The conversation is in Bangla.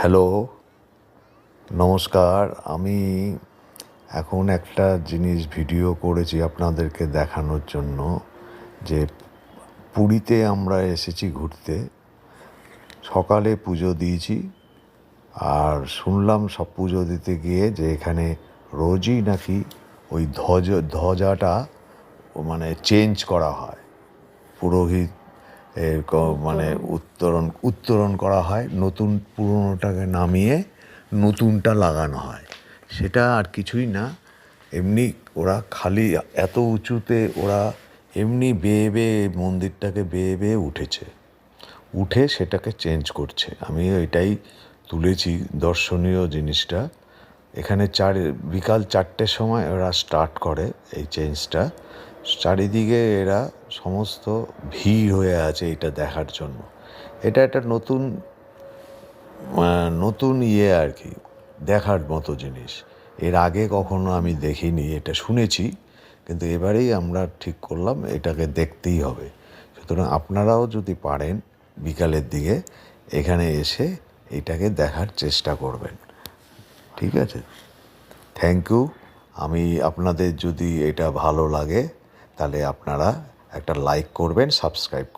হ্যালো, নমস্কার। আমি এখন একটা জিনিস ভিডিও করেছি আপনাদেরকে দেখানোর জন্য যে পুরীতে আমরা এসেছি ঘুরতে। সকালে পুজো দিয়েছি, আর শুনলাম সব পুজো দিতে গিয়ে যে এখানে রোজই নাকি ওই ধ্বজাটা মানে চেঞ্জ করা হয়। পুরোহিত মানে উত্তোলন করা হয়, নতুন পুরনোটাকে নামিয়ে নতুনটা লাগানো হয়। সেটা আর কিছুই না, এমনি ওরা খালি এত উঁচুতে ওরা এমনি বেয়ে বেয়ে মন্দিরটাকে বেয়ে বেয়ে উঠে সেটাকে চেঞ্জ করছে। আমি এটাই তুলেছি দর্শনীয় জিনিসটা। এখানে বিকাল 4টের সময় ওরা স্টার্ট করে এই চেঞ্জটা। চারিদিকে এরা সমস্ত ভিড় হয়ে আছে এটা দেখার জন্য। এটা একটা নতুন আর কি, দেখার মতো জিনিস। এর আগে কখনো আমি দেখিনি, এটা শুনেছি, কিন্তু এবারেই আমরা ঠিক করলাম এটাকে দেখতেই হবে। সুতরাং আপনারাও যদি পারেন বিকালের দিকে এখানে এসে এটাকে দেখার চেষ্টা করবেন। ঠিক আছে, থ্যাংক ইউ। আপনাদের যদি এটা ভালো লাগে তাহলে আপনারা একটা লাইক করবেন, সাবস্ক্রাইব